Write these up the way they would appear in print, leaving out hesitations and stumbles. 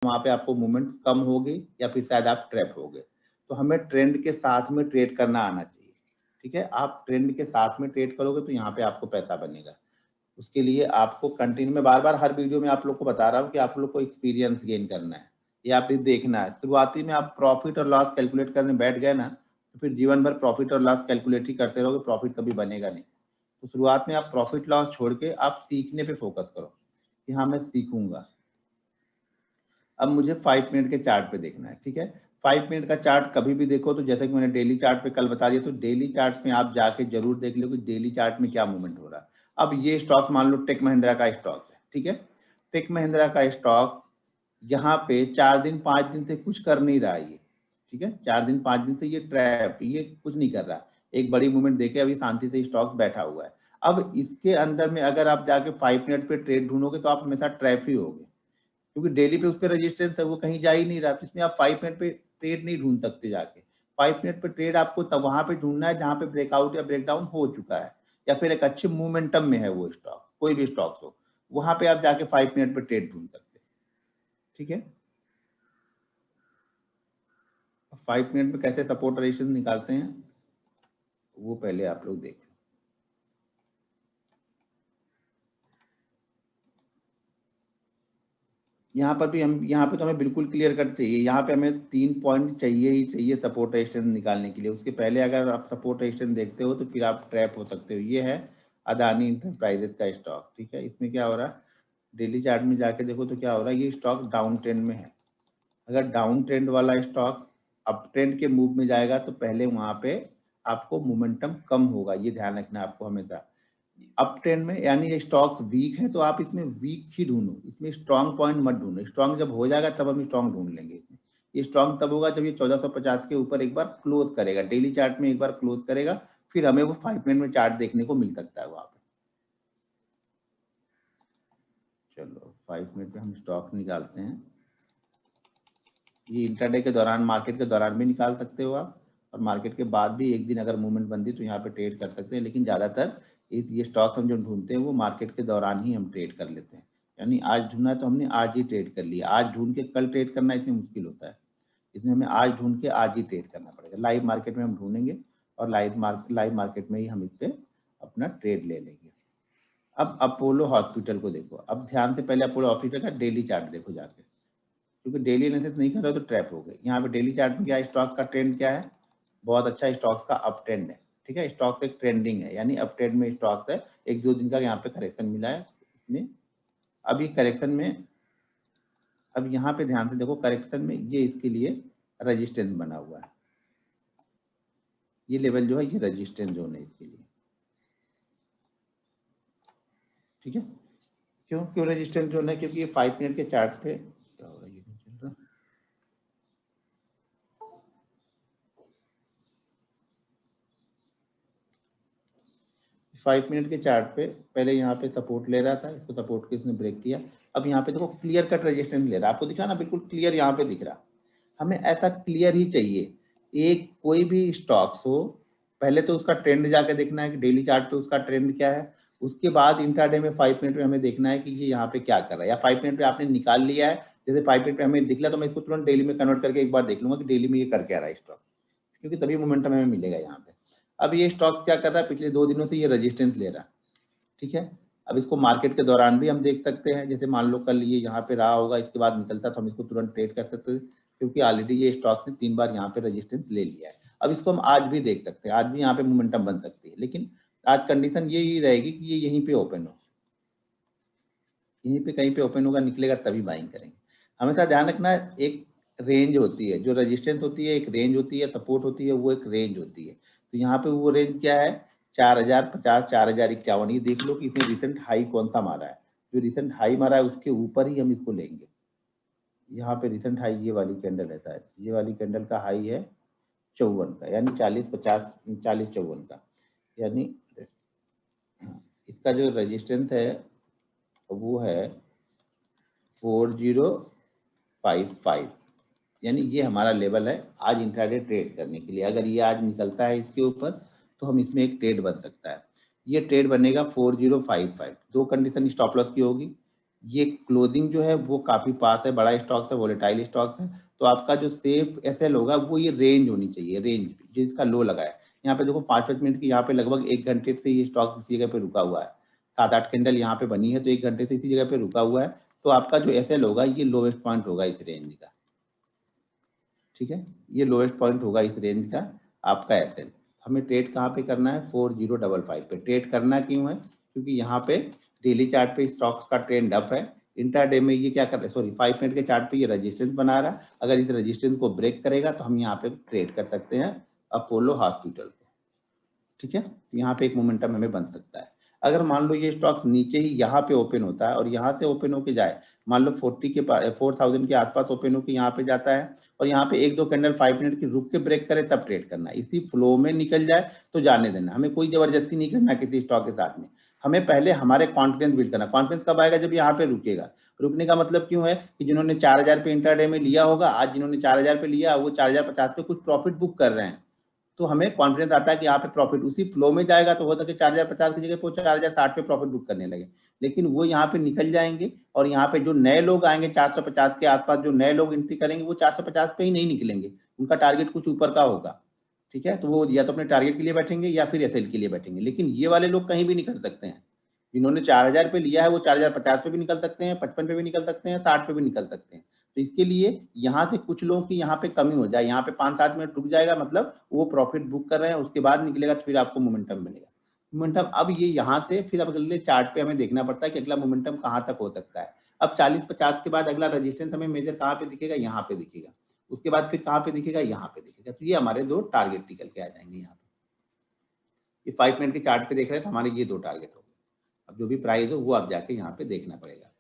वहाँ पे आपको मूवमेंट कम होगी या फिर शायद आप ट्रैप हो गए। तो हमें ट्रेंड के साथ में ट्रेड करना आना चाहिए, ठीक है? आप ट्रेंड के साथ में ट्रेड करोगे तो यहाँ पे आपको पैसा बनेगा। उसके लिए आपको कंटिन्यू मैं बार-बार हर वीडियो में आप लोग को बता रहा हूँ कि आप लोग को एक्सपीरियंस गेन करना है या फिर देखना है। शुरुआती में आप प्रॉफिट और लॉस कैलकुलेट करने बैठ गए ना, तो फिर जीवन भर प्रॉफिट और लॉस कैलकुलेट ही करते रहोगे, प्रॉफिट कभी बनेगा नहीं। तो शुरुआत में आप प्रॉफिट लॉस छोड़ के आप सीखने पे फोकस करो कि हाँ, मैं सीखूँगा। अब मुझे 5 मिनट के चार्ट पे देखना है, ठीक है? 5 मिनट का चार्ट कभी भी देखो तो जैसे कि मैंने डेली चार्ट पे कल बता दिया, तो डेली चार्ट में आप जाके ज़रूर देख लो कि डेली चार्ट में क्या मूवमेंट हो रहा है। अब ये स्टॉक मान लो टेक महिंद्रा का स्टॉक है, ठीक है? टेक महिंद्रा का स्टॉक यहाँ पे 4 दिन 5 दिन से कुछ कर नहीं रहा है ये, ठीक है? 4 दिन 5 दिन से ये ट्रैप, ये कुछ नहीं कर रहा। एक बड़ी मूवमेंट देके अभी शांति से स्टॉक बैठा हुआ है। अब इसके अंदर में अगर आप जाके 5 मिनट पे ट्रेड ढूँढोगे तो आप हमेशा ट्रैप ही होगे। क्योंकि डेली पे उस पे रेजिस्टेंस है, वो कहीं जा ही नहीं रहा, तो इसमें आप 5 मिनट पे ट्रेड नहीं ढूँढ सकते जाके। 5 मिनट पे ट्रेड आपको तब वहाँ पे ढूँढना है जहाँ पे ब्रेकआउट या ब्रेकडाउन हो चुका है या फिर एक अच्छे मोमेंटम में है वो स्टॉक, कोई भी स्टॉक हो। वहाँ पे आप जाके 5 मिनट पे ट्रेड ढूँढ सकते हैं, ठीक है? 5 मिनट में कैसे सपोर्ट रेजिस्टेंस निकालते हैं, वो पहले आप लोग देखें। यहाँ पर भी हम यहाँ पे तो हमें बिल्कुल क्लियर कट चाहिए। यहाँ पे हमें 3 पॉइंट चाहिए ही चाहिए सपोर्ट रेजिस्टेंस निकालने के लिए। उसके पहले अगर आप सपोर्ट रेजिस्टेंस देखते हो तो फिर आप ट्रैप हो सकते हो। ये है अदानी एंटरप्राइजेस का स्टॉक, ठीक है? इसमें क्या हो रहा है, डेली चार्ट में जाके देखो तो क्या हो रहा है, ये स्टॉक डाउन ट्रेंड में है। अगर डाउन ट्रेंड वाला स्टॉक अप ट्रेंड के मूव में जाएगा तो पहले वहाँ पे आपको मोमेंटम कम होगा, ये ध्यान रखना है आपको हमेशा। अप ट्रेंड में यानी ये स्टॉक वीक है तो आप इसमें वीक ही ढूंढो, इसमें स्ट्रॉन्ग पॉइंट मत ढूंढो। स्ट्रॉन्ग जब हो जाएगा तब हम स्ट्रॉन्ग ढूंढ लेंगे इसमें। ये स्ट्रॉन्ग तब होगा जब ये 1450 के ऊपर एक बार क्लोज करेगा, डेली चार्ट में एक बार क्लोज करेगा, फिर हमें वो 5 मिनट में चार्ट देखने को मिल सकता है वहां पे। चलो 5 मिनट में हम स्टॉक निकालते हैं। ये इंट्राडे के दौरान, मार्केट के दौरान भी निकाल सकते हो आप, और मार्केट के बाद भी एक दिन अगर मूवमेंट बनती तो यहाँ पे ट्रेड कर सकते हैं। लेकिन ज़्यादातर ये स्टॉक्स हम जो ढूंढते हैं वो मार्केट के दौरान ही हम ट्रेड कर लेते हैं। यानी आज ढूंढना है तो हमने आज ही ट्रेड कर लिया। आज ढूंढ के कल ट्रेड करना इसमें मुश्किल होता है। इसमें हमें आज ढूंढ के आज ही ट्रेड करना पड़ेगा। लाइव मार्केट में हम ढूंढेंगे और लाइव मार्केट में ही हम इस पर अपना ट्रेड ले लेंगे। अब अपोलो हॉस्पिटल को देखो। अब ध्यान से पहले अपोलो हॉस्पिटल का डेली चार्ट देखो जाके, क्योंकि डेली एनालिसिस नहीं कर रहे हो तो ट्रैप हो गए। यहाँ पे डेली चार्ट में क्या स्टॉक का ट्रेंड क्या है, बहुत अच्छा स्टॉक्स का अप ट्रेंड है, ठीक है? स्टॉक एक ट्रेंडिंग है, यानी अप ट्रेंड में स्टॉक्स है। एक दो दिन का यहाँ पे करेक्शन मिला है इसमें। अब ये करेक्शन में, अब यहाँ पे ध्यान से देखो, करेक्शन में ये इसके लिए रेजिस्टेंस बना हुआ है। ये लेवल जो है ये रेजिस्टेंस जोन है इसके लिए, ठीक है? क्यों क्यों रेजिस्टेंस जोन है? क्योंकि ये 5 मिनट के चार्ट पे क्या हो रहा है, ये नहीं चल रहा। 5 मिनट के चार्ट पे पहले यहाँ पे सपोर्ट ले रहा था, इसको सपोर्ट को इसने ब्रेक किया। अब यहाँ पे देखो क्लियर कट रेजिस्टेंस ले रहा है, आपको दिख रहा ना, बिल्कुल क्लियर यहाँ पे दिख रहा। हमें ऐसा क्लियर ही चाहिए। एक कोई भी स्टॉक्स हो, पहले तो उसका ट्रेंड जाके देखना है कि डेली चार्ट पे उसका ट्रेंड क्या है। उसके बाद इंट्राडे में 5 मिनट में हमें देखना है कि ये यहाँ पे क्या कर रहा है। या 5 मिनट पे आपने निकाल लिया है, जैसे 5 मिनट पे हमें दिख लिया तो मैं इसको तुरंत डेली में कन्वर्ट करके एक बार देख लूंगा कि डेली में ये कर क्या रहा है स्टॉक, क्योंकि तभी मोमेंटम हमें मिलेगा यहाँ पे। अब ये स्टॉक क्या कर रहा है, पिछले 2 दिनों से ये रेजिस्टेंस ले रहा है, ठीक है? अब इसको मार्केट के दौरान भी हम देख सकते हैं। जैसे मान लो कल ये यहाँ पे रहा होगा, इसके बाद निकलता तो हम इसको तुरंत ट्रेड कर सकते हैं, क्योंकि ऑलरेडी ये स्टॉक ने 3 बार यहाँ पे रेजिस्टेंस ले लिया है। अब इसको हम आज भी देख सकते हैं, आज भी यहाँ पे मोमेंटम बन सकती है, लेकिन आज कंडीशन यही रहेगी कि ये यहीं पे ओपन हो, यहीं पे कहीं पे ओपन होगा, निकलेगा तभी बाइंग करेंगे। हमेशा ध्यान रखना, एक रेंज होती है, जो रेजिस्टेंस होती है एक रेंज होती है, सपोर्ट होती है वो एक रेंज होती है। तो यहाँ पे वो रेंज क्या है, 4050, 4051। ये देख लो कि इसने रिसेंट हाई कौन सा मारा है। जो रिसेंट हाई मारा है उसके ऊपर ही हम इसको लेंगे। यहाँ पे रिसेंट हाई ये वाली कैंडल रहता है, ये वाली कैंडल का हाई है 54 का, यानी 4050, 4054 का, यानी इसका जो रेजिस्टेंस है वो है 4055, यानी ये हमारा लेवल है आज इंट्राडे ट्रेड करने के लिए। अगर ये आज निकलता है इसके ऊपर तो हम इसमें एक ट्रेड बन सकता है। ये ट्रेड बनेगा 4055। दो कंडीशन स्टॉप लॉस की होगी, ये क्लोजिंग जो है वो काफी पास है, बड़ा स्टॉक है, वोलेटाइल स्टॉक है, तो आपका जो सेफ एसएल होगा वो ये रेंज होनी चाहिए, रेंज जिसका लो लगा है। यहाँ पे देखो 5-5 मिनट की, यहाँ पे लगभग 1 घंटे से ये स्टॉक इसी जगह पे रुका हुआ है, 7-8 कैंडल यहाँ पे बनी है, तो 1 घंटे से इसी जगह पे रुका हुआ है। तो आपका जो एसएल होगा ये लोवेस्ट पॉइंट होगा इस रेंज का, ठीक है, ये लोएस्ट पॉइंट होगा इस रेंज का आपका एसएल। हमें ट्रेड कहाँ पे करना है, 4055 पे ट्रेड करना क्यों है, क्योंकि यहाँ पे डेली चार्ट पे स्टॉक्स का ट्रेंड अप है, इंट्राडे में ये क्या कर रहा है, सॉरी 5 मिनट के चार्ट पे ये रेजिस्टेंस बना रहा है, अगर इस रेजिस्टेंस को ब्रेक करेगा तो हम यहाँ पे ट्रेड कर सकते हैं अपोलो हॉस्पिटल को, ठीक है, यहाँ पे एक मोमेंटम हमें बन सकता है। अगर मान लो ये स्टॉक नीचे ही यहाँ पे ओपन होता है और यहाँ से ओपन होके जाए, मान लो 4000 के आसपास ओपन होके यहाँ पे जाता है और यहाँ पे 1-2 कैंडल 5 मिनट की रुक के ब्रेक करे, तब ट्रेड करना है। इसी फ्लो में निकल जाए तो जाने देना, हमें कोई जबरदस्ती नहीं करना किसी स्टॉक के साथ में। हमें पहले हमारे कॉन्फिडेंस बिल्ड करना। कॉन्फिडेंस कब आएगा, जब यहाँ पे रुकेगा। रुकने का मतलब क्यों है कि जिन्होंने 4000 पे इंट्राडे में लिया होगा, आज जिन्होंने 4000 पे लिया वो 4050 पे कुछ प्रॉफिट बुक कर रहे हैं, तो हमें कॉन्फिडेंस आता है कि यहाँ पे प्रॉफिट उसी फ्लो में जाएगा, तो हो सके 4050 की जगह पे 4060 पे प्रॉफिट बुक करने लगे। लेकिन वो यहाँ पे निकल जाएंगे और यहाँ पे जो नए लोग आएंगे 450 के आसपास, जो नए लोग एंट्री करेंगे वो 450 पे ही नहीं निकलेंगे, उनका टारगेट कुछ ऊपर का होगा, ठीक है, तो वो या तो अपने टारगेट के लिए बैठेंगे या फिर एसएल के लिए बैठेंगे। लेकिन ये वाले लोग कहीं भी निकल सकते हैं, जिन्होंने 4000 पे लिया है वो 4050 पे भी निकल सकते हैं, 55 पे भी निकल सकते हैं, 60 पे भी निकल सकते हैं। तो इसके लिए यहाँ से कुछ लोगों की यहाँ पे कमी हो जाए, यहाँ पे 5-7 मिनट रुक जाएगा, मतलब वो प्रॉफिट बुक कर रहे हैं, उसके बाद निकलेगा तो फिर आपको मोमेंटम मिलेगा। मोमेंटम अब ये यहाँ से फिर अब अगले चार्ट पे हमें देखना पड़ता है कि अगला मोमेंटम कहाँ तक हो सकता है। अब 40-50 के बाद अगला रेजिस्टेंस हमें मेजर कहाँ पे दिखेगा, यहाँ पे दिखेगा, उसके बाद फिर कहाँ पे दिखेगा, यहाँ पे दिखेगा। तो ये हमारे 2 टारगेट निकल के आ जाएंगे यहाँ पे। ये 5 मिनट के चार्ट पे देख रहे हैं तो हमारे ये 2 टारगेट हो गए। अब जो भी प्राइस हो वो आप जाके यहाँ पे देखना पड़ेगा,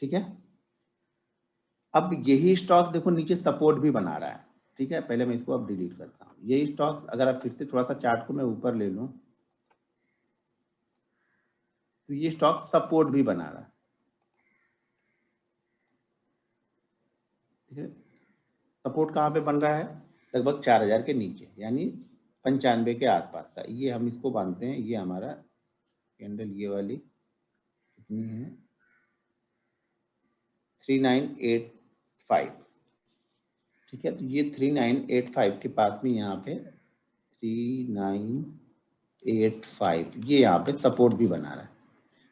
ठीक है। अब यही स्टॉक देखो नीचे सपोर्ट भी बना रहा है, ठीक है, पहले मैं इसको अब डिलीट करता हूँ। यही स्टॉक अगर आप फिर से थोड़ा सा चार्ट को मैं ऊपर ले लूँ तो ये स्टॉक सपोर्ट भी बना रहा है, ठीक है। सपोर्ट कहाँ पे बन रहा है, लगभग 4000 के नीचे, यानी 95 के आसपास का। ये हम इसको बांधते हैं, ये हमारा कैंडल ये वाली कितनी है, 3985, ठीक है। तो ये 3985 के पास में यहाँ पे 3985 ये यहाँ पे सपोर्ट भी बना रहा है।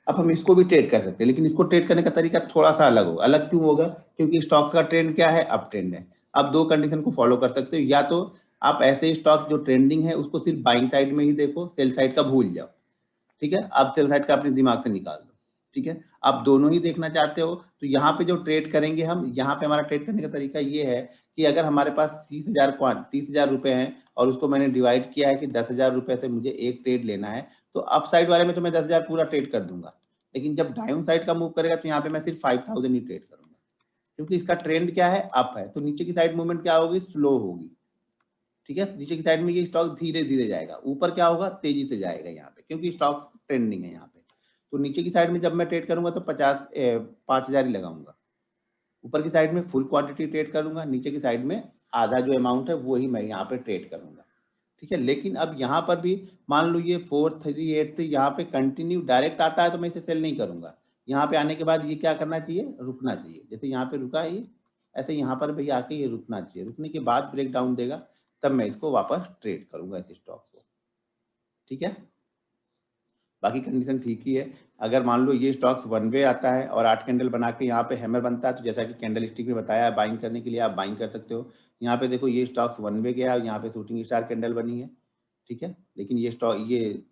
अब हम इसको भी ट्रेड कर सकते हैं, लेकिन इसको ट्रेड करने का तरीका थोड़ा सा अलग होगा। अलग क्यों होगा, क्योंकि स्टॉक्स का ट्रेंड क्या है, अप ट्रेंड है। आप 2 कंडीशन को फॉलो कर सकते हो, या तो आप ऐसे स्टॉक जो ट्रेंडिंग है उसको सिर्फ बाइंग साइड में ही देखो, सेल साइड का भूल जाओ, ठीक है, आप सेल साइड का अपने दिमाग से निकाल दो, ठीक है। आप दोनों ही देखना चाहते हो तो यहाँ पे जो ट्रेड करेंगे हम, यहाँ पे हमारा ट्रेड करने का तरीका ये है कि अगर हमारे पास 30,000 रुपए हैं और उसको मैंने डिवाइड किया है कि 10,000 रुपए से मुझे एक ट्रेड लेना है, तो अप साइड वाले में तो मैं 10,000 पूरा ट्रेड कर दूंगा, लेकिन जब डाउन साइड का मूव करेगा तो यहाँ पे मैं सिर्फ 5,000 ही ट्रेड करूंगा, क्योंकि इसका ट्रेंड क्या है, अप है। तो नीचे की साइड मूवमेंट क्या होगी, स्लो होगी, ठीक है। नीचे की साइड में ये स्टॉक धीरे धीरे जाएगा, ऊपर क्या होगा, तेजी से जाएगा यहाँ पे, क्योंकि स्टॉक ट्रेंडिंग है यहाँ पे। तो नीचे की साइड में जब मैं ट्रेड करूंगा तो 5,000 ही लगाऊंगा, ऊपर की साइड में फुल क्वांटिटी ट्रेड करूंगा, नीचे की साइड में आधा जो अमाउंट है वो ही मैं यहाँ पे ट्रेड करूंगा, ठीक है। लेकिन अब यहाँ पर भी मान लो ये 438 यहाँ पे कंटिन्यू डायरेक्ट आता है तो मैं इसे सेल नहीं करूंगा। यहाँ पे आने के बाद ये क्या करना चाहिए, रुकना चाहिए, जैसे यहाँ पे रुका है ये, ऐसे यहाँ पर भी आके ये रुकना चाहिए, रुकने के बाद ब्रेक डाउन देगा, तब मैं इसको वापस ट्रेड करूंगा इस स्टॉक को, ठीक है। बाकी कंडीशन ठीक ही है। अगर मान लो ये स्टॉक्स वन वे आता है और 8 कैंडल बना के यहाँ पे हैमर बनता है, तो जैसा कि कैंडल स्टिक में बताया है, बाइंग करने के लिए आप बाइंग कर सकते हो। यहाँ पे देखो ये स्टॉक्स वन वे गया है, यहाँ पे शूटिंग स्टार कैंडल बनी है, ठीक है। लेकिन ये स्टॉक ये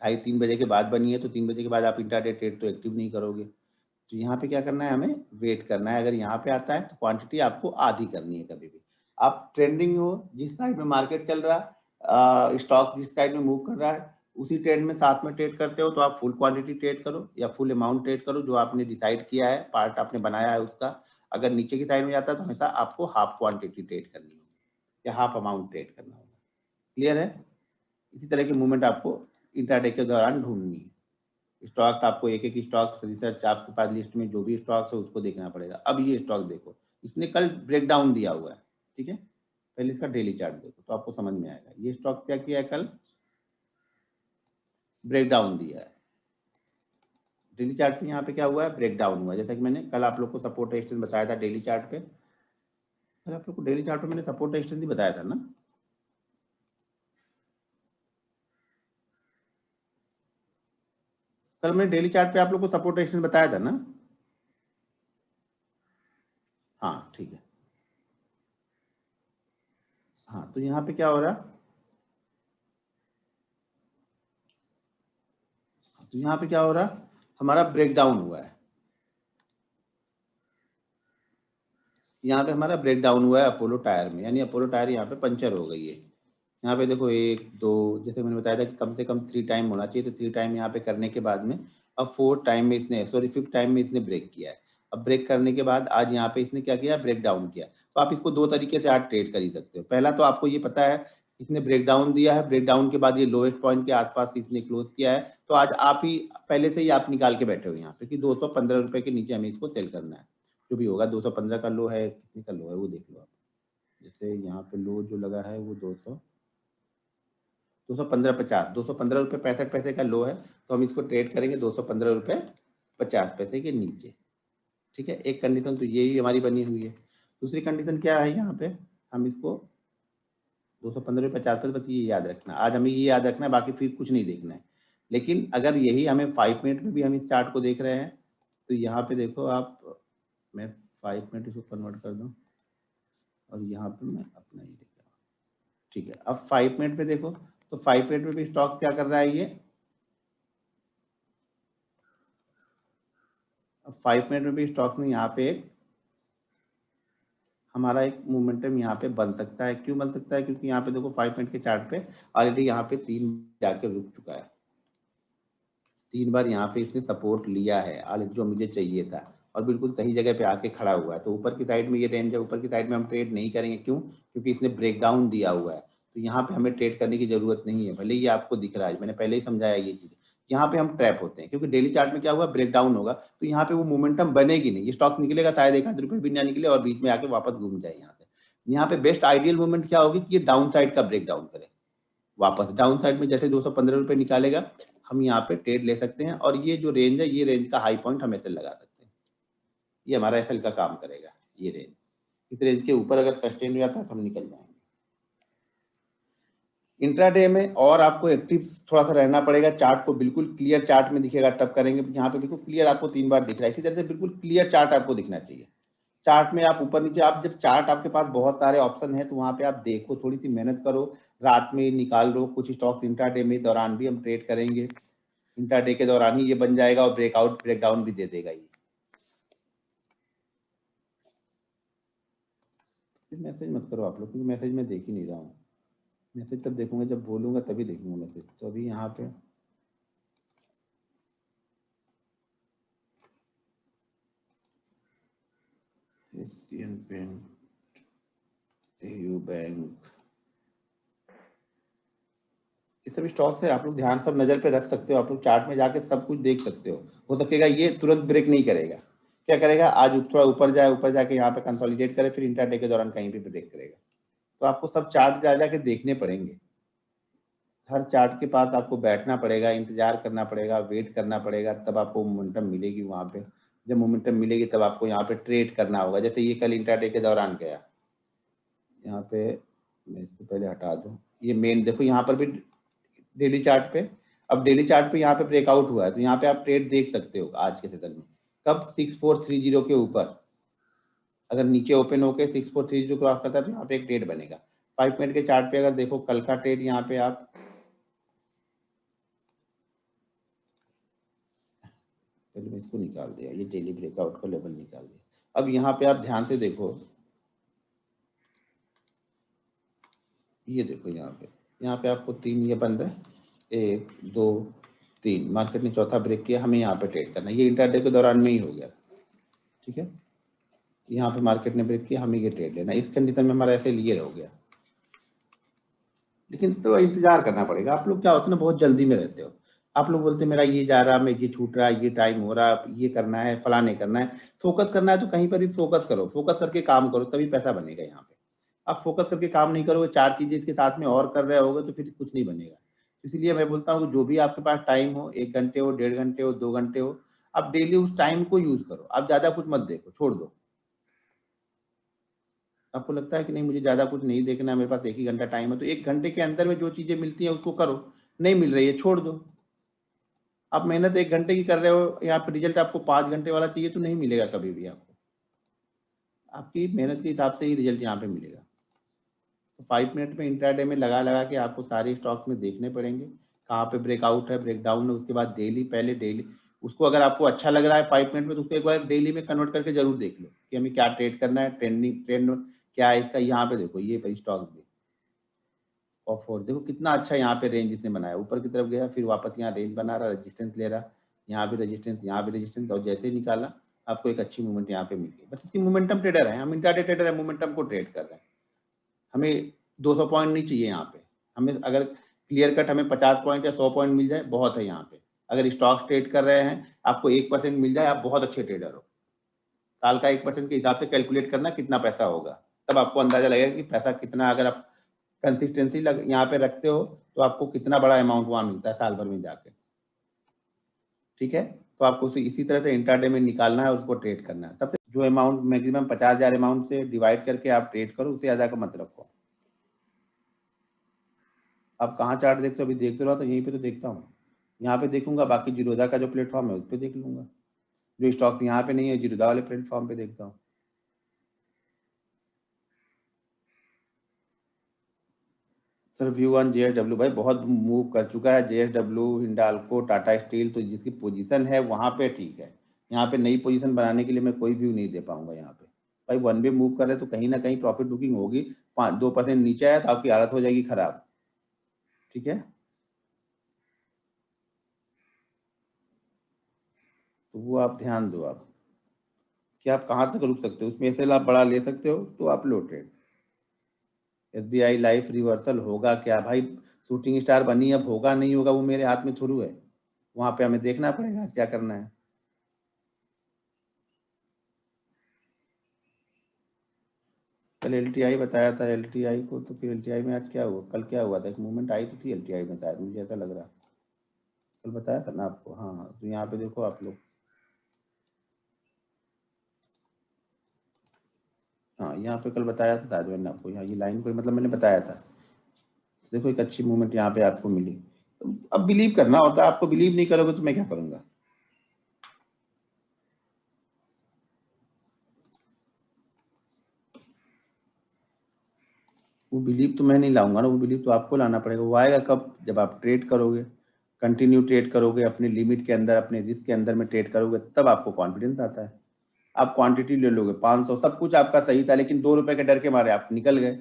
2:30-3 बजे के बाद बनी है, तो 3 बजे के बाद आप इंट्राडे ट्रेड तो एक्टिव नहीं करोगे। तो यहाँ पे क्या करना है, हमें वेट करना है। अगर यहाँ पे आता है तो क्वांटिटी आपको आधी करनी है कभी भी। आप ट्रेंडिंग हो, जिस साइड में मार्केट चल रहा है, स्टॉक जिस साइड में मूव कर रहा है उसी ट्रेड में साथ में ट्रेड करते हो, तो आप फुल क्वांटिटी ट्रेड करो या फुल अमाउंट ट्रेड करो, जो आपने डिसाइड किया है, पार्ट आपने बनाया है उसका। अगर नीचे की साइड में जाता है तो हमेशा आपको हाफ क्वांटिटी ट्रेड करनी होगी या हाफ अमाउंट ट्रेड करना होगा। क्लियर है। इसी तरह की मूवमेंट आपको इंट्राडे के दौरान ढूंढनी है। स्टॉक्स आपको एक एक स्टॉक रिसर्च आपके पास लिस्ट में जो भी स्टॉक्स है उसको देखना पड़ेगा। अब ये स्टॉक देखो, इसने कल ब्रेकडाउन दिया हुआ है, ठीक है। पहले इसका डेली चार्ट देखो तो आपको समझ में आएगा। ये स्टॉक क्या किया है, कल ब्रेकडाउन दिया है, डेली चार्ट पे यहाँ पे क्या हुआ है, ब्रेक डाउन हुआ। जैसा कि मैंने कल आप लोग को सपोर्ट रेजिस्टेंस बताया था डेली चार्ट पे, कल आप लोग को डेली चार्ट पे मैंने सपोर्ट रेजिस्टेंस ही बताया था ना। कल मैंने डेली चार्ट पे आप लोग को सपोर्ट रेजिस्टेंस बताया था ना। हाँ ठीक है। हाँ तो यहाँ पे क्या हो रहा है, तो यहाँ पे क्या हो रहा है, हमारा ब्रेक डाउन हुआ है। यहाँ पे हमारा ब्रेक डाउन हुआ है अपोलो टायर में, यानी अपोलो टायर यहाँ पे पंचर हो गई है। यहाँ पे देखो 1 2, जैसे मैंने बताया था कि कम से कम 3 टाइम होना चाहिए, तो 3 टाइम यहाँ पे करने के बाद में अब 4 टाइम में इसने, सॉरी 5th टाइम में इसने ब्रेक किया है। अब ब्रेक करने के बाद आज यहाँ पे इसने क्या किया, ब्रेक डाउन किया। तो आप इसको 2 तरीके से आज ट्रेड कर ही सकते हो। पहला तो आपको ये पता है इसने ब्रेक डाउन दिया है, ब्रेक डाउन के बाद ये लोएस्ट पॉइंट के आसपास इसने क्लोज किया है, तो आज आप ही पहले से ही आप निकाल के बैठे हो यहाँ पे कि 215 रुपए के नीचे हमें इसको सेल करना है। जो भी होगा 215 का लो है, कितने का लो है वो देख लो आप। जैसे यहाँ पे लो जो लगा है वो 215.50, 215 रुपये 65 पैसे का लो है, तो हम इसको ट्रेड करेंगे 215 रुपये 50 पैसे के नीचे। ठीक है, एक कंडीशन तो यही हमारी बनी हुई है। दूसरी कंडीशन क्या है, यहाँ पे हम इसको 215 रुपये 50 पैसे, बस ये याद रखना, आज हमें ये याद रखना है, बाकी फिर कुछ नहीं देखना है। लेकिन अगर यही हमें 5 मिनट में भी हम इस चार्ट को देख रहे हैं, तो यहाँ पे देखो आप, मैं 5 मिनट इसको कन्वर्ट कर दूँ और यहाँ पे मैं अपना ही देखता हूँ। ठीक है, अब 5 मिनट पे देखो, तो 5 मिनट में भी स्टॉक क्या कर रहा है ये, अब 5 मिनट में भी स्टॉक में यहाँ पे एक हमारा एक मोमेंटम यहाँ पे बन सकता है। क्यों बन सकता है, क्योंकि यहाँ पे देखो 5 मिनट के चार्ट पे ऑलरेडी यहाँ पे 3 जाके रुक चुका है, 3 बार यहाँ पे इसने सपोर्ट लिया है ऑलरेडी, जो मुझे चाहिए था, और बिल्कुल सही जगह पे आके खड़ा हुआ है। तो ऊपर की साइड में ये रेंज है, ऊपर की साइड में हम ट्रेड नहीं करेंगे। क्यों, क्योंकि इसने ब्रेक डाउन दिया हुआ है, तो यहाँ पे हमें ट्रेड करने की जरूरत नहीं है। भले ये आपको दिख रहा है, मैंने पहले ही समझाया ये चीज़, यहाँ पे हम ट्रैप होते हैं, क्योंकि डेली चार्ट में क्या हुआ, ब्रेक डाउन होगा तो यहाँ पे वो मोमेंटम बनेगी नहीं, ये स्टॉक निकलेगा शायद 1 आध रुपये भी ना निकले और बीच में आके वापस घूम जाए। यहाँ पे बेस्ट आइडियल मूवमेंट क्या होगी कि ये डाउन साइड का ब्रेक डाउन करे, वापस डाउन साइड में जैसे 215 रुपये निकालेगा, हम यहाँ पे ट्रेड ले सकते हैं, और ये जो रेंज है, ये रेंज का हाई पॉइंट हम ऐसे लगा सकते हैं। ये हमारा एसएल का काम करेगा। ये रेंज, इस रेंज के ऊपर अगर सस्टेन हो जाता है तो हम निकल जाएंगे। इंट्राडे में और आपको एक्टिव थोड़ा सा रहना पड़ेगा, चार्ट को बिल्कुल क्लियर चार्ट में दिखेगा तब करेंगे। यहाँ पे बिल्कुल क्लियर आपको 3 बार दिख रहा है, इसी तरह से बिल्कुल क्लियर चार्ट आपको दिखना चाहिए। चार्ट में आप ऊपर नीचे, आप जब चार्ट आपके पास बहुत सारे ऑप्शन है तो वहां पे आप देखो, थोड़ी सी मेहनत करो, रात में निकाल लो कुछ स्टॉक्स। इंट्राडे में दौरान भी हम ट्रेड करेंगे, इंट्राडे के दौरान ही ये बन जाएगा और ब्रेकआउट ब्रेकडाउन भी दे देगा ये। मैसेज मत करो आप लोग, क्योंकि मैसेज मैं देख ही नहीं रहा हूँ। मैसेज तब देखूंगा जब बोलूंगा, तभी देखूंगा मैसेज। तो अभी यहाँ पे एशियन पेंट, एयू बैंक, ये सब स्टॉक्स है, आप लोग ध्यान सब नजर पे रख सकते हो। आप लोग चार्ट में जाके सब कुछ देख सकते हो सकेगा ये तुरंत ब्रेक नहीं करेगा। क्या करेगा, आज थोड़ा ऊपर जाए, ऊपर जाके यहाँ पे कंसोलिडेट करे, फिर इंट्राडे के दौरान कहीं भी ब्रेक करेगा। तो आपको सब चार्ट जा जाके देखने पड़ेंगे, हर चार्ट के पास आपको बैठना पड़ेगा, इंतजार करना पड़ेगा, वेट करना पड़ेगा, तब आपको मोमेंटम मिलेगी वहां पे। जब मोमेंटम मिलेगी तब आपको यहाँ पे ट्रेड करना होगा। जैसे ये कल इंट्राडे के दौरान गया, यहाँ पे मैं इसको पहले हटा दूं, ये मेन देखो यहाँ पर भी डेली चार्ट पे, अब डेली चार्ट पे यहाँ पे ब्रेकआउट हुआ है, तो यहाँ पे आप ट्रेड देख सकते हो आज के सेशन में। कब, 6430 के ऊपर अगर नीचे ओपन होके 6430 क्रॉस करता है तो यहाँ पे एक ट्रेड बनेगा। 5 मिनट के चार्ट पे अगर देखो कल का ट्रेड, यहाँ पे आप पहले मैं इसको निकाल दिया, ये डेली ब्रेकआउट का लेवल निकाल दिया। अब यहाँ पे आप ध्यान से देखो, ये देखो यहाँ पे आपको 3 ये बन रहे हैं, 1 2 3, मार्केट ने चौथा ब्रेक किया, हमें यहाँ पे ट्रेड करना है। ये इंटरडे के दौरान में ही हो गया, ठीक है। यहाँ पे मार्केट ने ब्रेक किया, हमें ये ट्रेड लेना, इस कंडीशन में हमारा ऐसे लिए हो गया। लेकिन तो इंतजार करना पड़ेगा। आप लोग क्या होता है ना, बहुत जल्दी में रहते हो। आप लोग बोलते मेरा ये जा रहा, मैं ये छूट रहा, ये टाइम हो रहा, ये करना है, फलाने करना है। फोकस करना है तो कहीं पर भी फोकस करो, फोकस करके काम करो, तभी पैसा बनेगा। यहाँ पे आप फोकस करके काम नहीं करोगे, 4 चीजें इसके साथ में और कर रहे होगे, तो फिर कुछ नहीं बनेगा। इसलिए मैं बोलता हूँ जो भी आपके पास टाइम हो, 1 घंटे हो, 1.5 घंटे हो, 2 घंटे हो, आप डेली उस टाइम को यूज करो, आप ज्यादा कुछ मत देखो, छोड़ दो। आपको लगता है कि नहीं मुझे ज्यादा कुछ नहीं देखना है, मेरे पास 1 ही घंटा टाइम है, तो 1 घंटे के अंदर में जो चीजें मिलती हैं उसको करो, नहीं मिल रही है छोड़ दो। आप मेहनत 1 घंटे की कर रहे हो, यहाँ पे रिजल्ट आपको 5 घंटे वाला चाहिए तो नहीं मिलेगा कभी भी आपको, आपकी मेहनत के हिसाब से ही रिजल्ट यहाँ पे मिलेगा। तो 5 मिनट में इंट्राडे में लगा लगा के आपको सारे स्टॉक्स में देखने पड़ेंगे, कहाँ पे ब्रेकआउट है, ब्रेकडाउन है, उसके बाद डेली, पहले डेली उसको अगर आपको अच्छा लग रहा है 5 मिनट में तो उसको एक बार डेली में कन्वर्ट करके जरूर देख लो कि हमें क्या ट्रेड करना है, ट्रेंडिंग ट्रेंड क्या है इसका। यहाँ पे देखो ये स्टॉक भी और फोर देखो कितना अच्छा यहाँ पे रेंज इसने बनाया, ऊपर की तरफ गया फिर वापस यहाँ रेंज बना रहा, रेजिस्टेंस ले रहा, यहाँ भी रेजिस्टेंस, यहाँ भी रेजिस्टेंस, और जैसे ही निकाला आपको एक अच्छी मूवमेंट यहाँ पे मिल गई। बस इसकी मोमेंटम ट्रेडर है, हम इंट्राडे ट्रेडर है, मोमेंटम को ट्रेड कर रहे हैं। हमें 200 पॉइंट नहीं चाहिए यहाँ पे, हमें अगर क्लियर कट हमें 50 पॉइंट या 100 पॉइंट मिल जाए बहुत है यहाँ पे। अगर स्टॉक्स ट्रेड कर रहे हैं आपको 1% मिल जाए, आप बहुत अच्छे ट्रेडर हो। साल का 1% के हिसाब से कैलकुलेट करना कितना पैसा होगा, तब आपको अंदाजा लगेगा कि पैसा कितना, अगर आप कंसिस्टेंसी यहाँ पे रखते हो तो आपको कितना बड़ा अमाउंट वहां मिलता है साल भर में जाके। ठीक है, तो आपको उसे इसी तरह से इंट्राडे में निकालना है, उसको ट्रेड करना है। सबसे जो अमाउंट मैक्सिमम 50,000 अमाउंट से डिवाइड करके आप ट्रेड करो, उससे ज्यादा का मत रखो। आप कहाँ चार्ट देखते हो, अभी देखते रहो तो यहीं पे तो देखता हूँ, यहाँ पे देखूंगा, बाकी जीरोधा का जो प्लेटफॉर्म है उस पर देख लूंगा, जो स्टॉक यहाँ पे नहीं है जीरोधा वाले प्लेटफॉर्म पे देखता हूँ। सर व्यू ऑन जेएसडब्ल्यू भाई बहुत मूव कर चुका है, जेएसडब्ल्यू, हिंडाल्को, टाटा स्टील, तो जिसकी पोजीशन है वहां पे ठीक है। यहाँ पे नई पोजीशन बनाने के लिए मैं कोई व्यू नहीं दे पाऊंगा यहाँ पे। भाई वन वे मूव कर रहे तो कहीं ना कहीं प्रॉफिट बुकिंग होगी, 5-2% नीचे आया तो आपकी हालत हो जाएगी खराब। ठीक है, तो वो आप ध्यान दो आप कि आप कहाँ तक रुक सकते हो, उसमें से आप बड़ा ले सकते हो तो आप लो ट्रेड। एसबीआई लाइफ रिवर्सल होगा क्या भाई, शूटिंग स्टार बनी, अब होगा नहीं होगा वो मेरे हाथ में थोड़ू है, वहां पे हमें देखना पड़ेगा क्या करना है। कल एलटीआई बताया था, एलटीआई को तो फिर एलटीआई में आज क्या हुआ, कल क्या हुआ था, एक मूवमेंट आई तो थी एलटीआई में शायद, मुझे ऐसा लग रहा, कल बताया था ना आपको। हाँ तो यहाँ पे देखो आप लोग, हाँ यहाँ पे कल बताया था शायद मैंने आपको, यहाँ ये लाइन को मतलब मैंने बताया था। देखो एक अच्छी मूवमेंट यहाँ पे आपको मिली, अब बिलीव करना होता है, आपको बिलीव नहीं करोगे तो मैं क्या करूंगा। वो बिलीव तो मैं नहीं लाऊंगा ना, वो बिलीव तो आपको लाना पड़ेगा। वो आएगा कब, जब आप ट्रेड करोगे, कंटिन्यू ट्रेड करोगे, अपने लिमिट के अंदर, अपने रिस्क के अंदर में ट्रेड करोगे, तब आपको कॉन्फिडेंस आता है। आप क्वांटिटी ले लोगे 500, सब कुछ आपका सही था, लेकिन 2 रुपए के डर के मारे आप निकल गए,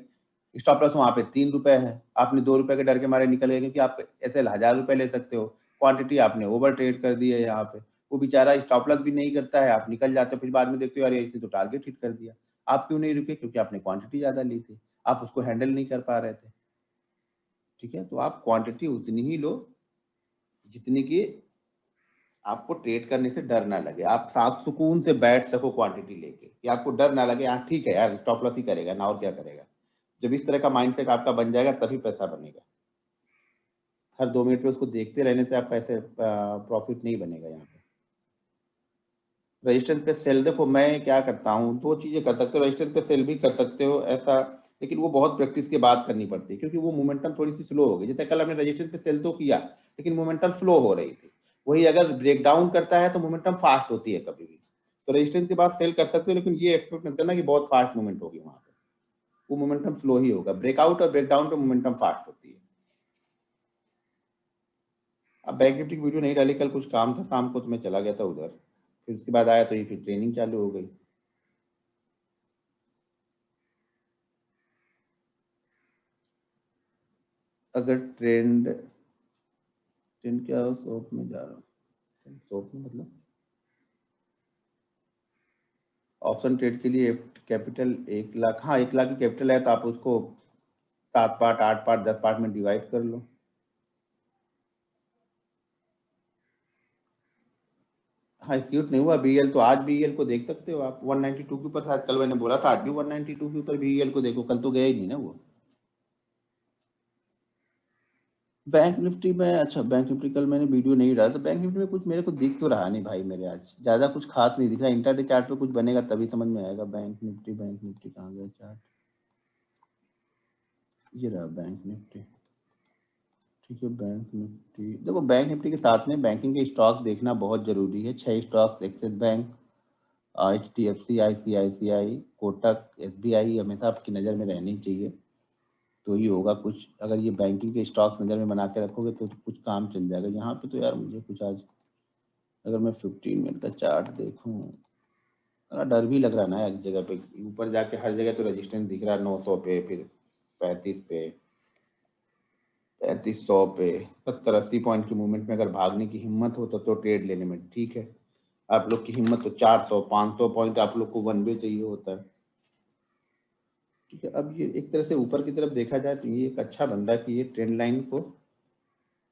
स्टॉप लॉस वहां पे 3 रुपए है, आपने 2 रुपए के डर के मारे निकल गए, क्योंकि आप ऐसे 1,000 रुपए ले सकते हो, क्वांटिटी आपने ओवर ट्रेड कर दी है यहाँ पे। वो बेचारा स्टॉप लॉस भी नहीं करता है, आप निकल जाते हो, फिर बाद में देखते हो अरे इसने तो टारगेट हिट कर दिया। आप क्यों नहीं रुके, क्योंकि आपने क्वांटिटी ज्यादा ली थी, आप उसको हैंडल नहीं कर पा रहे थे। ठीक है, तो आप क्वांटिटी उतनी ही लो जितनी की आपको ट्रेड करने से डर ना लगे, आप साफ सुकून से बैठ सको क्वांटिटी लेके, कि आपको डर ना लगे, हाँ ठीक है यार स्टॉप लॉस ही करेगा ना और क्या करेगा। जब इस तरह का माइंडसेट आपका बन जाएगा तभी पैसा बनेगा। हर 2 मिनट पे उसको देखते रहने से आपका ऐसे प्रॉफिट नहीं बनेगा यहाँ पे। रजिस्टेंस पे सेल, देखो मैं क्या करता हूँ, दो चीजें कर सकते हो, रजिस्टेंस पे सेल भी कर सकते हो ऐसा, लेकिन वो बहुत प्रैक्टिस के बाद करनी पड़ती है, क्योंकि वो मोमेंटम थोड़ी सी स्लो हो गई। जैसे कल हमने रजिस्टेंस पे सेल तो किया, लेकिन मोमेंटम स्लो हो रही थी। वही अगर ब्रेक डाउन करता है तो मोमेंटम फास्ट होती है कभी भी, तो रजिस्टेंस के बाद सेल कर सकते हो, लेकिन ये एक्सपेक्ट मत करना कि बहुत फास्ट मूवमेंट होगी वहां पे, वो मोमेंटम स्लो ही होगा। ब्रेकआउट और ब्रेकडाउन पे मोमेंटम फास्ट होती है। अब बैंक निफ्टी की वीडियो नहीं डाली, कल कुछ काम था शाम को तो मैं चला गया था उधर, फिर उसके बाद आया तो ये फिर ट्रेनिंग चालू हो गई। अगर ट्रेंड, ट्रेंड क्या हो, शॉप में जा रहा हूँ, शॉप में मतलब ऑप्शन ट्रेड के लिए कैपिटल 1 लाख, हाँ 1 लाख की कैपिटल है तो आप उसको 7 पार्ट, 8 पार्ट, 10 पार्ट में डिवाइड कर लो। हाँ एक्सिक्यूट नहीं हुआ बीएल, तो आज बीएल को देख सकते हो आप 192 के ऊपर था, कल मैंने बोला था आज भी 192 के ऊपर बीएल को देखो, कल तो गया ही नहीं ना वो। बैंक निफ्टी में, अच्छा बैंक निफ्टी कल मैंने वीडियो नहीं डाला, तो बैंक निफ्टी में कुछ मेरे को दिख तो रहा नहीं भाई, मेरे आज ज़्यादा कुछ खास नहीं दिख रहा। इंटरडे चार्ट पे कुछ बनेगा तभी समझ में आएगा। बैंक निफ्टी कहाँ गया चार्ट, ये रहा बैंक निफ्टी। ठीक है, बैंक निफ्टी देखो, बैंक निफ्टी के साथ में बैंकिंग के स्टॉक देखना बहुत जरूरी है। 6 stock, axis bank, HDFC, ICICI, Kotak, SBI हमेशा आपकी नज़र में रहनी चाहिए, तो ही होगा कुछ। अगर ये बैंकिंग के स्टॉक्स नज़र में बना के रखोगे तो कुछ काम चल जाएगा। यहाँ पे तो यार मुझे कुछ आज, अगर मैं 15 मिनट का चार्ट देखूँ, थोड़ा डर भी लग रहा ना एक जगह पे, ऊपर जाके हर जगह तो रजिस्टेंस दिख रहा है 900 पे, फिर 35 पे, 3500 पे, 70-80 पॉइंट की मूवमेंट में अगर भागने की हिम्मत हो तो ट्रेड लेने में ठीक है। आप लोग की हिम्मत तो 400-500 पॉइंट आप लोग को वन वे चाहिए होता है। ठीक है, अब ये एक तरह से ऊपर की तरफ देखा जाए तो ये एक अच्छा बंदा कि ये ट्रेंड लाइन को,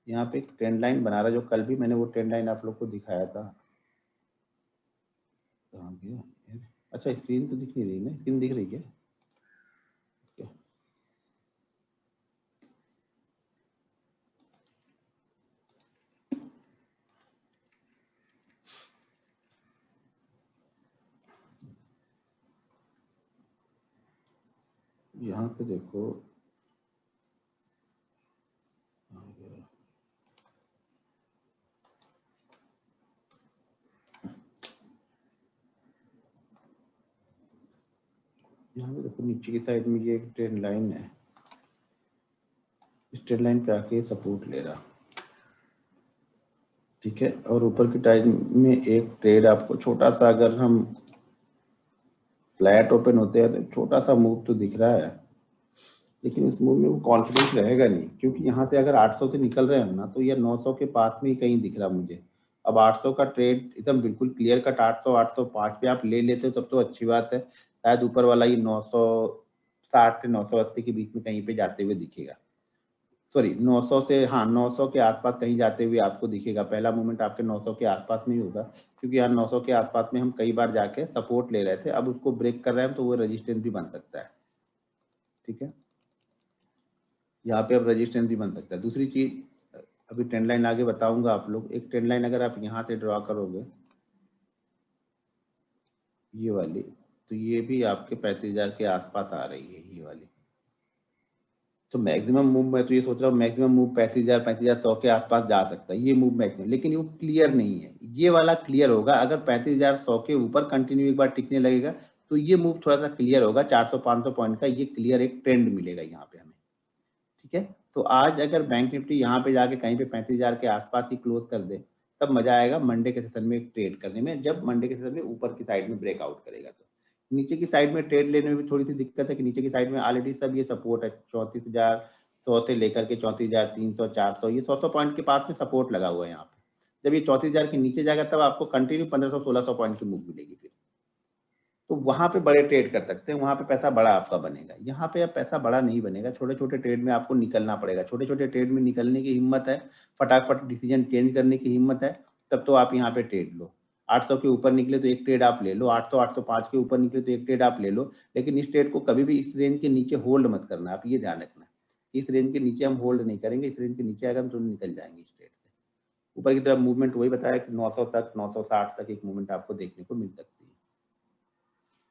यहाँ पे एक ट्रेंड लाइन बना रहा है, जो कल भी मैंने वो ट्रेंड लाइन आप लोग को दिखाया था। कहाँ गया? अच्छा स्क्रीन तो दिख नहीं रही ना, स्क्रीन दिख रही है? यहाँ पे देखो, यहाँ पे देखो नीचे की साइड में ये एक ट्रेंड लाइन है, इस ट्रेंड लाइन पे आके सपोर्ट ले रहा। ठीक है, और ऊपर की टाइम में एक ट्रेड आपको छोटा सा, अगर हम फ्लैट ओपन होते हैं तो छोटा सा मूव तो दिख रहा है, लेकिन इस मूव में वो कॉन्फिडेंस रहेगा नहीं, क्योंकि यहाँ से अगर 800 से निकल रहे हैं ना तो ये 900 के पास में ही कहीं दिख रहा मुझे। अब 800 का ट्रेड एकदम बिल्कुल क्लियर कट 800 805 पे आप ले लेते हो तब तो अच्छी बात है, शायद ऊपर वाला ये 960 से 980 के बीच में कहीं पे जाते हुए दिखेगा। सॉरी 900 से, हाँ 900 के आसपास कहीं जाते हुए आपको दिखेगा। पहला मूवमेंट आपके 900 के आसपास में ही होगा, क्योंकि यहाँ 900 के आसपास में हम कई बार जाके सपोर्ट ले रहे थे, अब उसको ब्रेक कर रहे हैं तो वो रेजिस्टेंस भी बन सकता है। ठीक है, यहाँ पे अब रेजिस्टेंस भी बन सकता है। दूसरी चीज, अभी ट्रेंड लाइन आगे बताऊंगा आप लोग। एक ट्रेंड लाइन अगर आप यहाँ से ड्रॉ करोगे, ये वाली, तो ये भी आपके 35,000 के आसपास आ रही है ये वाली। तो मैक्सिमम मूव, मैं तो ये सोच रहा हूँ मैक्सिमम मूव 35,000 35,100 के आसपास जा सकता है ये मूव मैक्सिमम, लेकिन वो क्लियर नहीं है। ये वाला क्लियर होगा अगर 35,100 के ऊपर कंटिन्यू एक बार टिकने लगेगा, तो ये मूव थोड़ा सा क्लियर होगा, 400-500 पॉइंट का ये क्लियर एक ट्रेंड मिलेगा यहाँ पे हमें। ठीक है, तो आज अगर बैंक निफ्टी यहाँ पे जाके कहीं पे 35,000 के आसपास ही क्लोज कर दे, तब मजा आएगा मंडे के सेशन में ट्रेड करने में, जब मंडे के सेशन में ऊपर की साइड में ब्रेकआउट करेगा। तो नीचे की साइड में ट्रेड लेने में भी थोड़ी सी दिक्कत है कि नीचे की साइड में ऑलरेडी सब ये सपोर्ट है, 34,100 से लेकर के 34,300 400, ये 100 पॉइंट के पास में सपोर्ट लगा हुआ है यहाँ पे। जब ये 34,000 के नीचे जाएगा तब आपको कंटिन्यू 1500-1600 पॉइंट की मूव मिलेगी फिर, तो वहां पे बड़े ट्रेड कर सकते हैं, वहां पे पैसा बड़ा आपका बनेगा। यहाँ पे अब पैसा बड़ा नहीं बनेगा, छोटे छोटे ट्रेड में आपको निकलना पड़ेगा। छोटे छोटे ट्रेड में निकलने की हिम्मत है, फटाफट डिसीजन चेंज करने की हिम्मत है, तब तो आप यहाँ पे ट्रेड लो। 800 के ऊपर निकले तो एक ट्रेड आप ले लो, 800 805 के ऊपर निकले तो एक ट्रेड आप ले लो, लेकिन इस ट्रेड को कभी भी इस रेंज के नीचे होल्ड मत करना, आप ये ध्यान रखना। इस रेंज के नीचे हम होल्ड नहीं करेंगे, इस रेंज के नीचे अगर हम तो निकल जाएंगे इस ट्रेड से। ऊपर की तरफ मूवमेंट वही बताया कि 900 तक 960 तक एक मूवमेंट आपको देखने को मिल सकती है।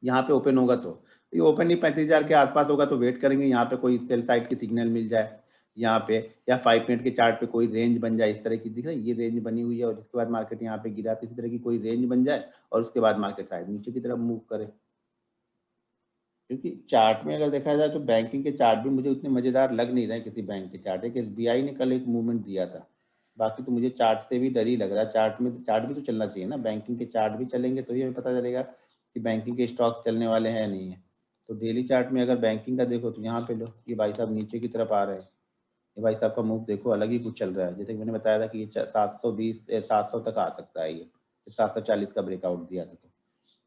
यहाँ पे ओपन होगा तो ये ओपन ही 35,000 के आसपास होगा, तो वेट करेंगे यहाँ पे कोई सेल साइड की सिग्नल मिल जाए यहाँ पे, या 5 मिनट के चार्ट पे कोई रेंज बन जाए। इस तरह की दिख रही है ये रेंज बनी हुई है, और इसके बाद मार्केट यहाँ पे गिरा, तो इसी तरह की कोई रेंज बन जाए और उसके बाद मार्केट शायद नीचे की तरफ मूव करे। क्योंकि चार्ट में अगर देखा जाए तो बैंकिंग के चार्ट भी मुझे उतने मजेदार लग नहीं रहे किसी बैंक के चार्ट। एक SBI ने कल एक मूवमेंट दिया था, बाकी तो मुझे चार्ट से भी डर ही लग रहा है। चार्ट में चार्ट भी तो चलना चाहिए ना, बैंकिंग के चार्ट भी चलेंगे तो ये हमें पता चलेगा कि बैंकिंग के स्टॉक चलने वाले हैं या नहीं है। तो डेली चार्ट में अगर बैंकिंग का देखो तो यहाँ पे लो, ये भाई साहब नीचे की तरफ आ रहे हैं, ये भाई साहब का मूव देखो अलग ही कुछ चल रहा है। जैसे कि मैंने बताया था कि ये 720 700 तक आ सकता है, ये 740 का ब्रेकआउट दिया था। तो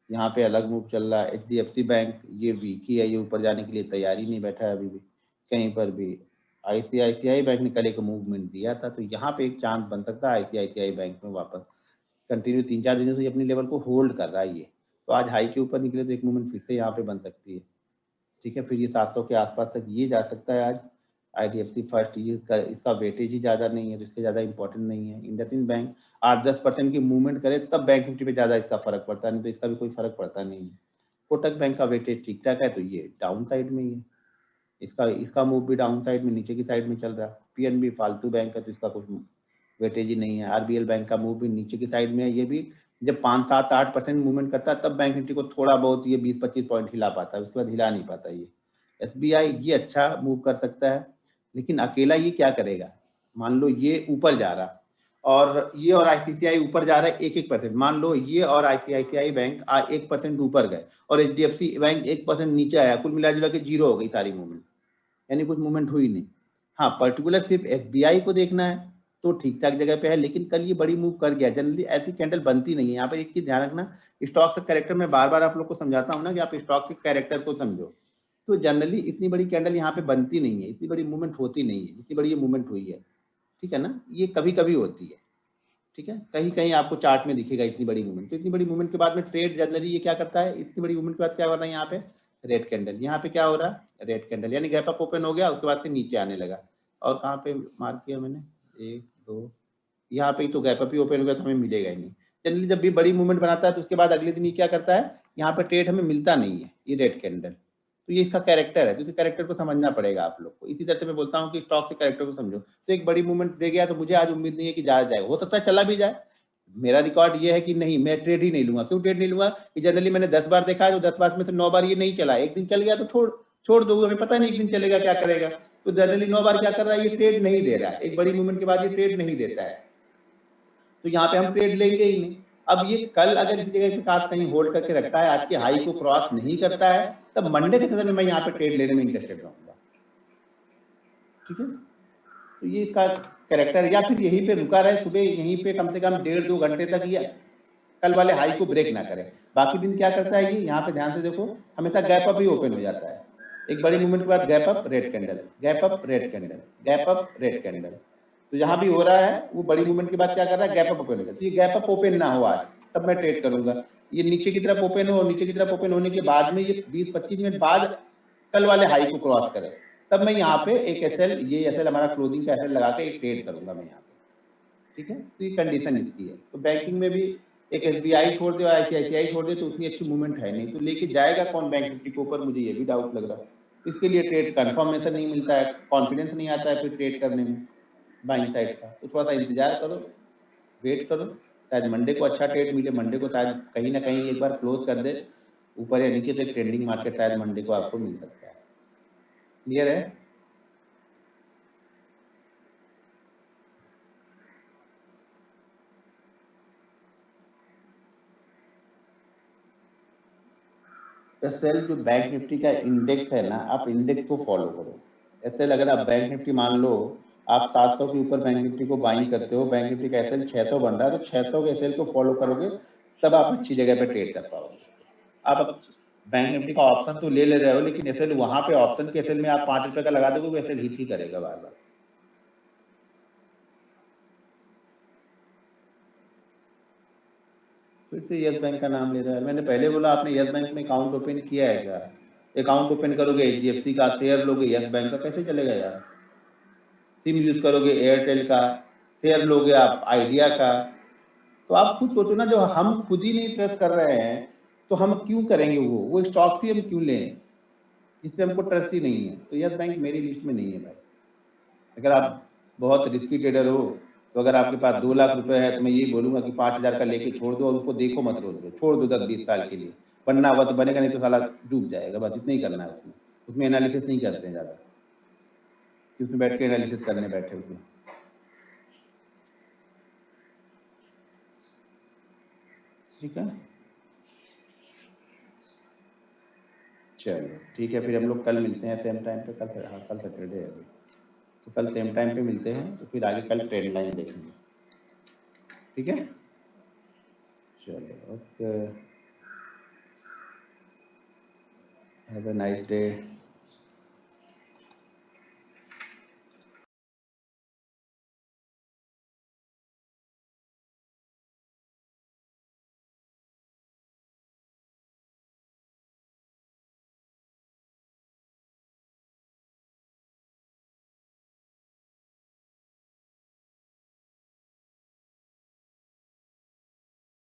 यहाँ पे अलग मूव चल रहा है। HDFC बैंक ये वीक ही है, ये ऊपर जाने के लिए तैयारी नहीं बैठा है अभी भी कहीं पर भी। ICICI बैंक ने कल एक मूवमेंट दिया था, तो यहाँ पे एक चांस बन सकता है ICICI बैंक में वापस कंटिन्यू 3-4 दिनों से अपनी लेवल को होल्ड कर रहा है ये, तो आज हाई के ऊपर निकले तो एक मूवमेंट फिर से यहाँ पे बन सकती है। ठीक है, फिर ये 700 के आसपास तक ये जा सकता है आज। IDFC फर्स्ट, ये इसका वेटेज ही ज़्यादा नहीं है तो इसके ज़्यादा इंपॉर्टेंट नहीं है। इंडसइंड बैंक 8-10% की मूवमेंट करे तब बैंक निफ्टी पे ज़्यादा इसका फर्क पड़ता है, नहीं तो इसका भी कोई फर्क पड़ता नहीं है। कोटक बैंक का वेटेज ठीक ठाक है तो ये डाउन साइड में ही है, इसका मूव भी डाउन साइड में नीचे की साइड में चल रहा है। PNB फालतू बैंक है तो इसका कुछ वेटेज ही नहीं है। RBL बैंक का मूव भी नीचे की साइड में है, ये भी जब 5-7-8% मूवमेंट करता है तब बैंक निफ्टी को थोड़ा बहुत ये 20-25 पॉइंट हिला पाता है, उसके बाद हिला नहीं पाता ये। SBI ये अच्छा मूव कर सकता है, लेकिन अकेला ये क्या करेगा? मान लो ये ऊपर जा रहा और ये और ICICI ऊपर जा रहा है 1-1%, मान लो ये और ICICI बैंक 1% ऊपर गए और HDFC बैंक 1% नीचे आया, कुल मिला जुला के 0 हो गई सारी मूवमेंट, यानी कुछ मूवमेंट हुई नहीं। हाँ, पर्टिकुलर सिर्फ SBI को देखना है तो ठीक ठाक जगह पे है, लेकिन कल ये बड़ी मूव कर गया। जनरली ऐसी कैंडल बनती नहीं है। यहाँ पे एक चीज ध्यान रखना, स्टॉक का कैरेक्टर में बार बार आप लोग को समझाता हूँ ना कि आप स्टॉक के कैरेक्टर को समझो। तो जनरली इतनी बड़ी कैंडल यहाँ पे बनती नहीं है, इतनी बड़ी मूवमेंट होती नहीं है जितनी बड़ी ये मूवमेंट हुई है, ठीक है ना। ये कभी कभी होती है, ठीक है, कहीं कहीं आपको चार्ट में दिखेगा इतनी बड़ी मूवमेंट। तो इतनी बड़ी मूवमेंट के बाद में ट्रेड जनरली ये क्या करता है, इतनी बड़ी मूवमेंट के बाद क्या हो रहा है यहाँ पे रेड कैंडल, यहाँ पे क्या हो रहा है रेड कैंडल, यानी गैप अप ओपन हो गया, उसके बाद से नीचे आने लगा। और कहाँ पे मार्क किया मैंने, 1-2, यहाँ पे ही तो गैप अप ही ओपन हो गया तो हमें मिलेगा ही नहीं। जनरली जब भी बड़ी मूवमेंट बनाता है तो उसके बाद अगले दिन ये क्या करता है, यहाँ पे ट्रेड हमें मिलता नहीं है ये रेड कैंडल। तो ये इसका कैरेक्टर है, तो इस कैरेक्टर को समझना पड़ेगा आप लोग को। इसी तरह से मैं बोलता हूँ कि स्टॉक के कैरेक्टर को समझो। तो एक बड़ी मूवमेंट दे गया तो मुझे आज उम्मीद नहीं है कि ज्यादा जाएगा, हो सकता है चला भी जाए। मेरा रिकॉर्ड ये है कि नहीं, मैं ट्रेड ही नहीं लूंगा। क्यों ट्रेड नहीं लूंगा कि जनरली मैंने 10 बार देखा है, तो 10 बार में से 9 बार ये नहीं चला, एक दिन चल गया तो छोड़ दो, हमें पता नहीं एक दिन चलेगा क्या करेगा। तो जनरली 9 बार क्या कर रहा है, ये ट्रेड नहीं दे रहा है, एक बड़ी मूवमेंट के बाद ये ट्रेड नहीं देता है, तो यहाँ पे हम ट्रेड लेंगे ही नहीं। अब ये कल अगर इस जगह के साथ कहीं होल्ड करके रखता है, आज के हाई को क्रॉस नहीं करता है, तब मंडे के सेशन में मैं यहाँ पे ट्रेड लेने में इंटरेस्टेड रहूंगा, ठीक है। तो ये इसका कैरेक्टर, या फिर यहीं पे रुका रहे सुबह, यहीं पे कम से कम 1.5-2 घंटे तक ये कल वाले हाई को ब्रेक ना करे। बाकी दिन क्या करता है ये, यहाँ पे ध्यान से देखो, हमेशा गैप अप ही ओपन हो जाता है। एक बड़ी मूवमेंट के बाद gap up red candle, gap up red candle, gap up red candle. तो यहाँ भी हो रहा है, वो बड़ी मूवमेंट के बाद क्या कर रहा है, गैप अप ओपन हो गया। तो ये गैप अप ओपन ना हो आज, तब मैं ट्रेड करूंगा। ये नीचे की तरफ ओपन हो, नीचे की तरफ ओपन होने के बाद में ये 20-25 मिनट बाद कल वाले हाई को क्रॉस करे, तब मैं यहाँ पे एक एसएल, ये एसएल हमारा क्लोजिंग का एसएल लगा के एक ट्रेड करूंगा मैं यहाँ पे, ठीक है। तो ये कंडीशन इसकी है। तो बैंकिंग में भी एक SBI छोड़ दे, ICICI छोड़ दे तो उतनी अच्छी मूवमेंट है नहीं, तो लेके जाएगा कौन बैंक निफ्टी के ऊपर, मुझे ये भी डाउट लग रहा है। इसके लिए ट्रेड कंफर्मेशन नहीं मिलता है, कॉन्फिडेंस नहीं आता है फिर ट्रेड करने में बाइंग साइड का। तो थोड़ा सा इंतजार करो, वेट करो, शायद मंडे को अच्छा ट्रेड मिले, मंडे को शायद कहीं ना कहीं एक बार क्लोज कर दे ऊपर या नीचे, तो एक ट्रेंडिंग मार्केट शायद मंडे को आपको मिल सकता है। क्लियर है? एसएल जो बैंक निफ्टी का इंडेक्स है ना, आप इंडेक्स को फॉलो करो। एसएल अगर आप बैंक निफ्टी मान लो आप 700 के ऊपर बैंक निफ्टी को बाइंग करते हो, बैंक निफ्टी का एसएल 600 बन रहा है, तो 600 के एसएल को फॉलो करोगे तब आप अच्छी जगह पे ट्रेड कर पाओगे। आप बैंक निफ्टी का ऑप्शन तो ले रहे हो, लेकिन एसएल वहां पे ऑप्शन के एसएल में आप 5 रुपए का लगा दोगे, वो एसएल हिट ही करेगा बार बार। फिर से यस बैंक का नाम ले रहा है। मैंने पहले बोला आपने यस बैंक में अकाउंट ओपन किया है क्या? अकाउंट ओपन करोगे HDFC का, शेयर लोगे यस बैंक का, कैसे चलेगा यार? सिम यूज करोगे एयरटेल का, शेयर लोगे आप आइडिया का। तो आप खुद सोचो ना, जो हम खुद ही नहीं ट्रस्ट कर रहे हैं तो हम क्यों करेंगे, वो स्टॉक ही हम क्यों लें जिसपे हमको ट्रस्ट ही नहीं है। तो यस बैंक मेरी लिस्ट में नहीं है भाई। अगर आप बहुत रिस्की ट्रेडर हो, तो अगर आपके पास 2 लाख रुपए है तो मैं यही बोलूंगा कि 5,000 का लेके छोड़ दो और उसको देखो मत, रोज रोज छोड़ दो 10-20 साल के लिए। बनना हुआ तो बनेगा, नहीं तो साला डूब जाएगा, बस इतना ही करना है उसमें। उसमें एनालिसिस नहीं करते हैं ज्यादा, कि उसमें बैठ के एनालिसिस करने बैठे उसमें। ठीक है, चलो ठीक है, फिर हम लोग कल मिलते हैं सेम टाइम पे। कल, हाँ कल सैटरडे है अभी, तो कल सेम टाइम पे मिलते हैं, तो फिर आगे कल ट्रेंड लाइन देखेंगे। ठीक है, चलो okay, have a nice day.